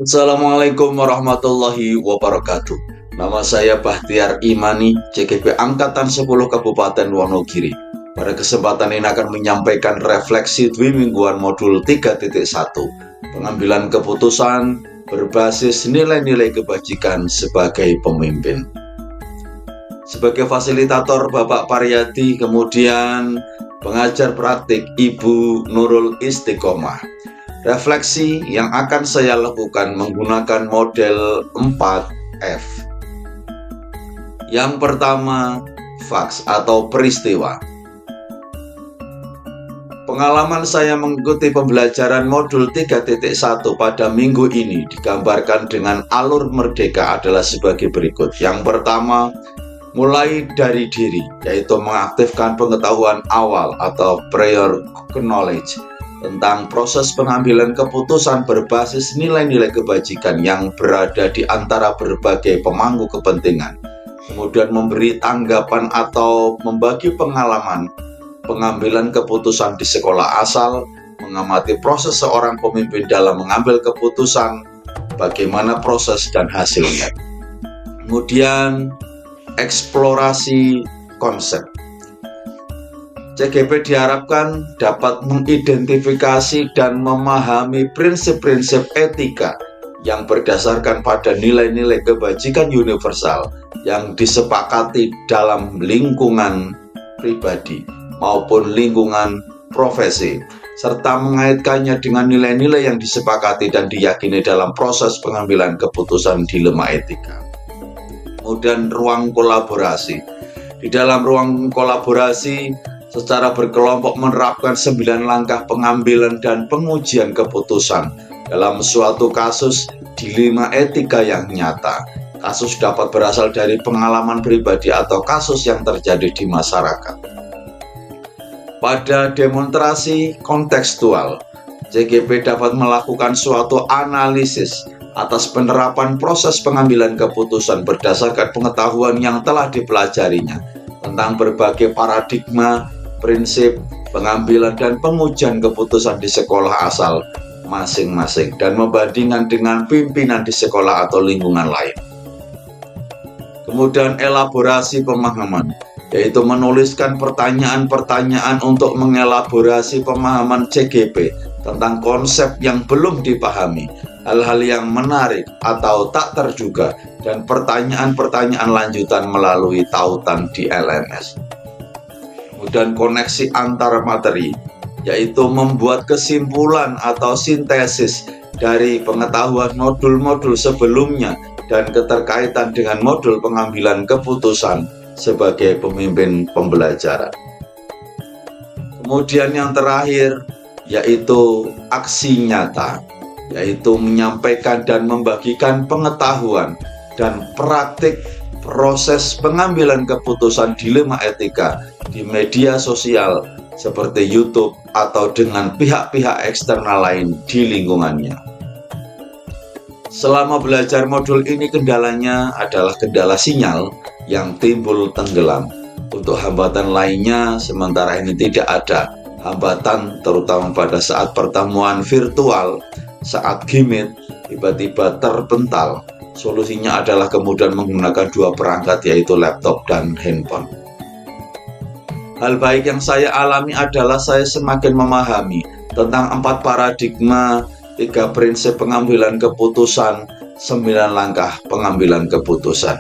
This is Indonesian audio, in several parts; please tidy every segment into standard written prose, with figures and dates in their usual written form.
Assalamualaikum warahmatullahi wabarakatuh. Nama saya Bahtiar Imani, CGP Angkatan 10 Kabupaten Wonogiri. Pada kesempatan ini akan menyampaikan refleksi dwi mingguan modul 3.1, pengambilan keputusan berbasis nilai-nilai kebajikan sebagai pemimpin. Sebagai fasilitator Bapak Pariyadi, kemudian pengajar praktik Ibu Nurul Istiqomah. Refleksi yang akan saya lakukan menggunakan model 4F. Yang pertama, facts atau peristiwa. Pengalaman saya mengikuti pembelajaran modul 3.1 pada minggu ini digambarkan dengan alur merdeka adalah sebagai berikut. Yang pertama, mulai dari diri, yaitu mengaktifkan pengetahuan awal atau prior knowledge tentang proses pengambilan keputusan berbasis nilai-nilai kebajikan yang berada di antara berbagai pemangku kepentingan. Kemudian memberi tanggapan atau membagi pengalaman pengambilan keputusan di sekolah asal, mengamati proses seorang pemimpin dalam mengambil keputusan, bagaimana proses dan hasilnya. Kemudian eksplorasi konsep. CGP diharapkan dapat mengidentifikasi dan memahami prinsip-prinsip etika yang berdasarkan pada nilai-nilai kebajikan universal yang disepakati dalam lingkungan pribadi maupun lingkungan profesi, serta mengaitkannya dengan nilai-nilai yang disepakati dan diyakini dalam proses pengambilan keputusan dilema etika. Kemudian ruang kolaborasi. Di dalam ruang kolaborasi, secara berkelompok menerapkan 9 langkah pengambilan dan pengujian keputusan dalam suatu kasus dilema etika yang nyata. Kasus dapat berasal dari pengalaman pribadi atau kasus yang terjadi di masyarakat. Pada demonstrasi kontekstual, CGP dapat melakukan suatu analisis atas penerapan proses pengambilan keputusan berdasarkan pengetahuan yang telah dipelajarinya tentang berbagai paradigma, prinsip, pengambilan dan pengujian keputusan di sekolah asal masing-masing dan membandingkan dengan pimpinan di sekolah atau lingkungan lain. Kemudian elaborasi pemahaman, yaitu menuliskan pertanyaan-pertanyaan untuk mengelaborasi pemahaman CGP tentang konsep yang belum dipahami, hal-hal yang menarik atau tak terduga, dan pertanyaan-pertanyaan lanjutan melalui tautan di LMS. Kemudian koneksi antar materi, yaitu membuat kesimpulan atau sintesis dari pengetahuan modul-modul sebelumnya dan keterkaitan dengan modul pengambilan keputusan sebagai pemimpin pembelajaran. Kemudian yang terakhir, yaitu aksi nyata, yaitu menyampaikan dan membagikan pengetahuan dan praktik proses pengambilan keputusan dilema etika di media sosial seperti YouTube atau dengan pihak-pihak eksternal lain di lingkungannya. Selama belajar modul ini kendalanya adalah kendala sinyal yang timbul tenggelam. Untuk hambatan lainnya sementara ini tidak ada hambatan, terutama pada saat pertemuan virtual, saat Gmeet tiba-tiba terpental. Solusinya adalah kemudian menggunakan 2 perangkat, yaitu laptop dan handphone. Hal baik yang saya alami adalah saya semakin memahami tentang 4 paradigma, 3 prinsip pengambilan keputusan, 9 langkah pengambilan keputusan.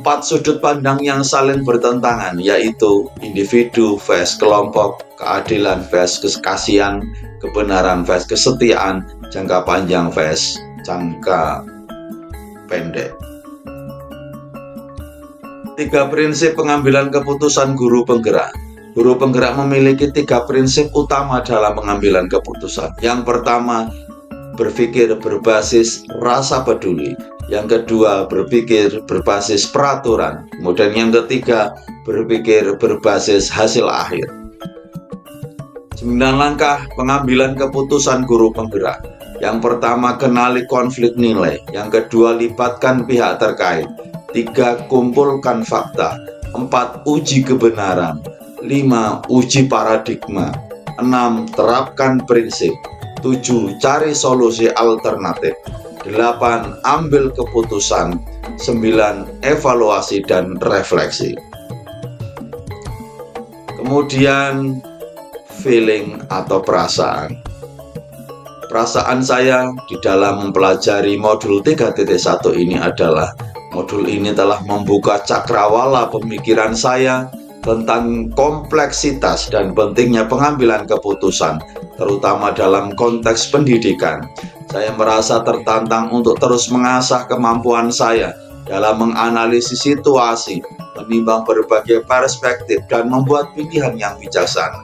4 sudut pandang yang saling bertentangan, yaitu individu vs kelompok, keadilan vs kekasihan, kebenaran vs kesetiaan, jangka panjang vs jangka pendek. 3 prinsip pengambilan keputusan guru penggerak. Guru penggerak memiliki 3 prinsip utama dalam pengambilan keputusan. Yang pertama, berpikir berbasis rasa peduli. Yang kedua, berpikir berbasis peraturan. Kemudian yang ketiga, berpikir berbasis hasil akhir. 9 langkah pengambilan keputusan guru penggerak. Yang pertama, kenali konflik nilai. Yang kedua, libatkan pihak terkait. 3, kumpulkan fakta. 4, uji kebenaran. 5, uji paradigma. 6, terapkan prinsip. 7. Cari solusi alternatif. 8. Ambil keputusan. 9. Evaluasi dan refleksi. Kemudian feeling atau perasaan. Perasaan saya di dalam mempelajari modul 3.1 ini adalah modul ini telah membuka cakrawala pemikiran saya tentang kompleksitas dan pentingnya pengambilan keputusan, terutama dalam konteks pendidikan. Saya merasa tertantang untuk terus mengasah kemampuan saya dalam menganalisis situasi, menimbang berbagai perspektif, dan membuat pilihan yang bijaksana.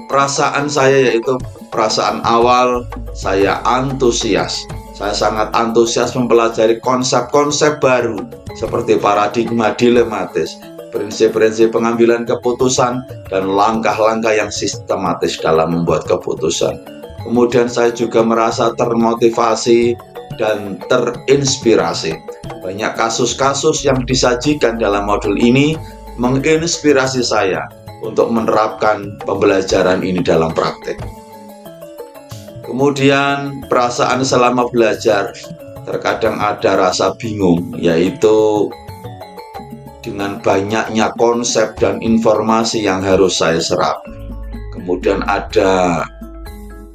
Perasaan saya yaitu perasaan awal, saya antusias. Saya sangat antusias mempelajari konsep-konsep baru seperti paradigma dilematis, prinsip-prinsip pengambilan keputusan, dan langkah-langkah yang sistematis dalam membuat keputusan. Kemudian saya juga merasa termotivasi dan terinspirasi. Banyak kasus-kasus yang disajikan dalam modul ini menginspirasi saya untuk menerapkan pembelajaran ini dalam praktek. Kemudian perasaan selama belajar, terkadang ada rasa bingung, yaitu dengan banyaknya konsep dan informasi yang harus saya serap. Kemudian ada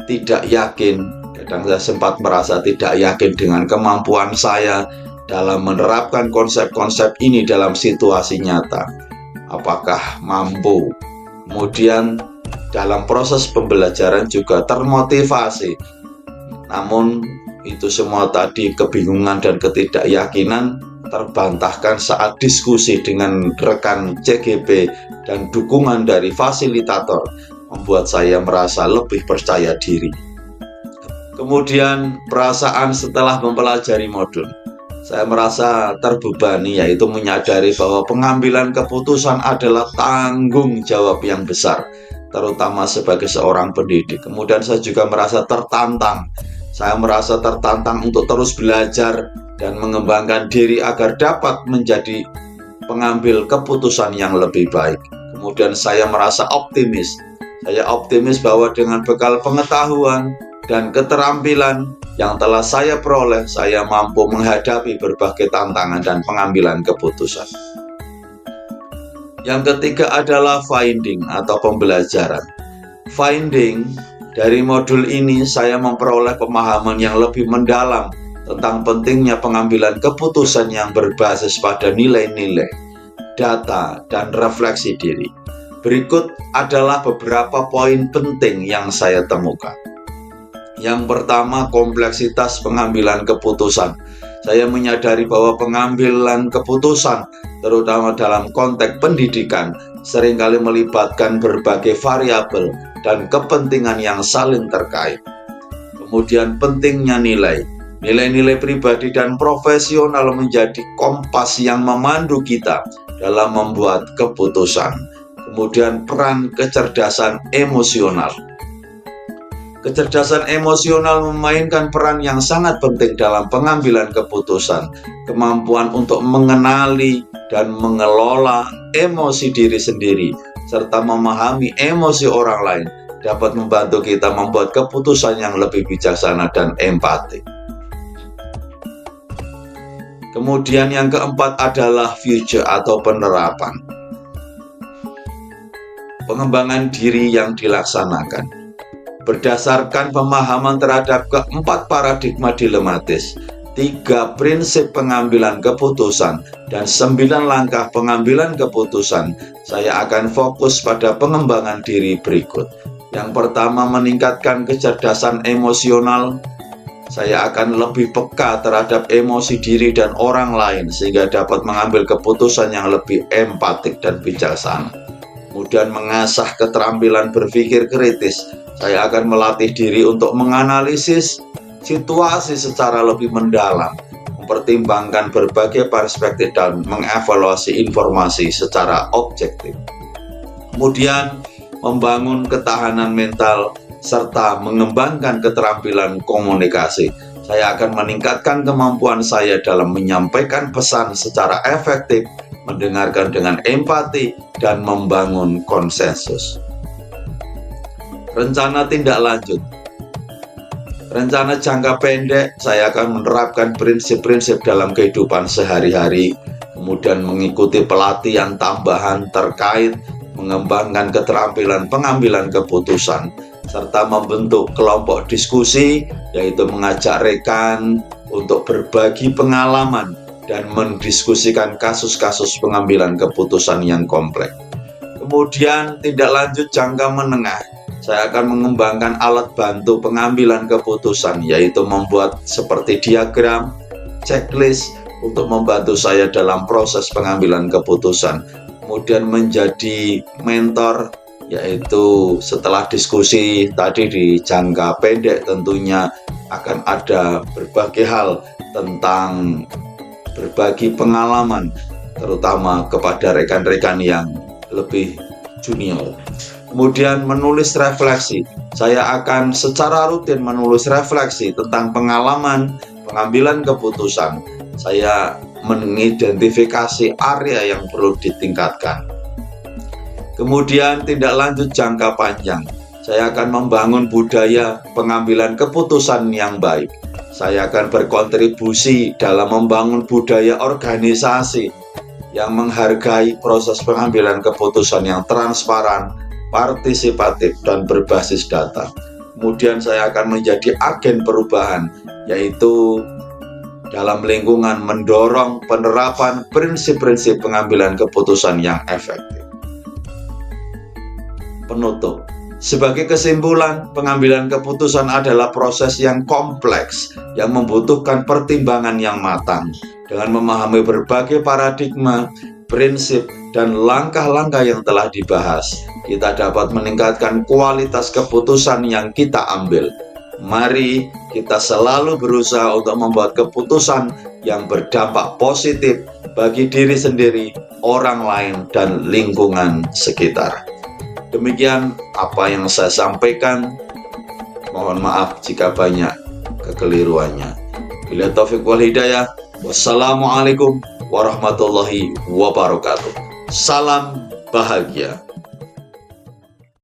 tidak yakin, kadang saya sempat merasa tidak yakin dengan kemampuan saya dalam menerapkan konsep-konsep ini dalam situasi nyata. Apakah mampu? Kemudian dalam proses pembelajaran juga termotivasi. Namun itu semua tadi, kebingungan dan ketidakyakinan, terbantahkan saat diskusi dengan rekan CGP dan dukungan dari fasilitator membuat saya merasa lebih percaya diri. Kemudian perasaan setelah mempelajari modul, saya merasa terbebani, yaitu menyadari bahwa pengambilan keputusan adalah tanggung jawab yang besar, terutama sebagai seorang pendidik. Kemudian saya juga merasa tertantang. Saya merasa tertantang untuk terus belajar dan mengembangkan diri agar dapat menjadi pengambil keputusan yang lebih baik. Kemudian saya merasa optimis. Saya optimis bahwa dengan bekal pengetahuan dan keterampilan yang telah saya peroleh, saya mampu menghadapi berbagai tantangan dan pengambilan keputusan. Yang ketiga adalah finding atau pembelajaran. Finding, dari modul ini saya memperoleh pemahaman yang lebih mendalam tentang pentingnya pengambilan keputusan yang berbasis pada nilai-nilai, data, dan refleksi diri. Berikut adalah beberapa poin penting yang saya temukan. Yang pertama, kompleksitas pengambilan keputusan. Saya menyadari bahwa pengambilan keputusan, terutama dalam konteks pendidikan, seringkali melibatkan berbagai variabel dan kepentingan yang saling terkait. Kemudian pentingnya nilai. Nilai-nilai pribadi dan profesional menjadi kompas yang memandu kita dalam membuat keputusan. Kemudian peran kecerdasan emosional. Kecerdasan emosional memainkan peran yang sangat penting dalam pengambilan keputusan. Kemampuan untuk mengenali dan mengelola emosi diri sendiri, serta memahami emosi orang lain, dapat membantu kita membuat keputusan yang lebih bijaksana dan empati. Kemudian yang keempat adalah future atau penerapan. Pengembangan diri yang dilaksanakan. Berdasarkan pemahaman terhadap keempat paradigma dilematis, 3 prinsip pengambilan keputusan, dan 9 langkah pengambilan keputusan, saya akan fokus pada pengembangan diri berikut. Yang pertama, meningkatkan kecerdasan emosional. Saya akan lebih peka terhadap emosi diri dan orang lain sehingga dapat mengambil keputusan yang lebih empatik dan bijaksana. Kemudian mengasah keterampilan berpikir kritis. Saya akan melatih diri untuk menganalisis situasi secara lebih mendalam, mempertimbangkan berbagai perspektif dan mengevaluasi informasi secara objektif. Kemudian membangun ketahanan mental serta mengembangkan keterampilan komunikasi. Saya akan meningkatkan kemampuan saya dalam menyampaikan pesan secara efektif, mendengarkan dengan empati, dan membangun konsensus. Rencana tindak lanjut. Rencana jangka pendek, saya akan menerapkan prinsip-prinsip dalam kehidupan sehari-hari, kemudian mengikuti pelatihan tambahan terkait mengembangkan keterampilan pengambilan keputusan, serta membentuk kelompok diskusi, yaitu mengajak rekan untuk berbagi pengalaman dan mendiskusikan kasus-kasus pengambilan keputusan yang kompleks. Kemudian tindak lanjut jangka menengah, saya akan mengembangkan alat bantu pengambilan keputusan, yaitu membuat seperti diagram, checklist untuk membantu saya dalam proses pengambilan keputusan. Kemudian menjadi mentor, yaitu setelah diskusi tadi di jangka pendek tentunya akan ada berbagai hal tentang berbagi pengalaman, terutama kepada rekan-rekan yang lebih junior. Kemudian menulis refleksi, saya akan secara rutin menulis refleksi tentang pengalaman pengambilan keputusan. Saya mengidentifikasi area yang perlu ditingkatkan. Kemudian tindak lanjut jangka panjang, saya akan membangun budaya pengambilan keputusan yang baik. Saya akan berkontribusi dalam membangun budaya organisasi yang menghargai proses pengambilan keputusan yang transparan, partisipatif, dan berbasis data. Kemudian saya akan menjadi agen perubahan, yaitu dalam lingkungan mendorong penerapan prinsip-prinsip pengambilan keputusan yang efektif. Penutup. Sebagai kesimpulan, pengambilan keputusan adalah proses yang kompleks yang membutuhkan pertimbangan yang matang. Dengan memahami berbagai paradigma, prinsip, dan langkah-langkah yang telah dibahas, kita dapat meningkatkan kualitas keputusan yang kita ambil. Mari kita selalu berusaha untuk membuat keputusan yang berdampak positif bagi diri sendiri, orang lain, dan lingkungan sekitar. Demikian apa yang saya sampaikan. Mohon maaf jika banyak kekeliruannya. Bila taufik wal hidayah. Wassalamualaikum warahmatullahi wabarakatuh. Salam bahagia.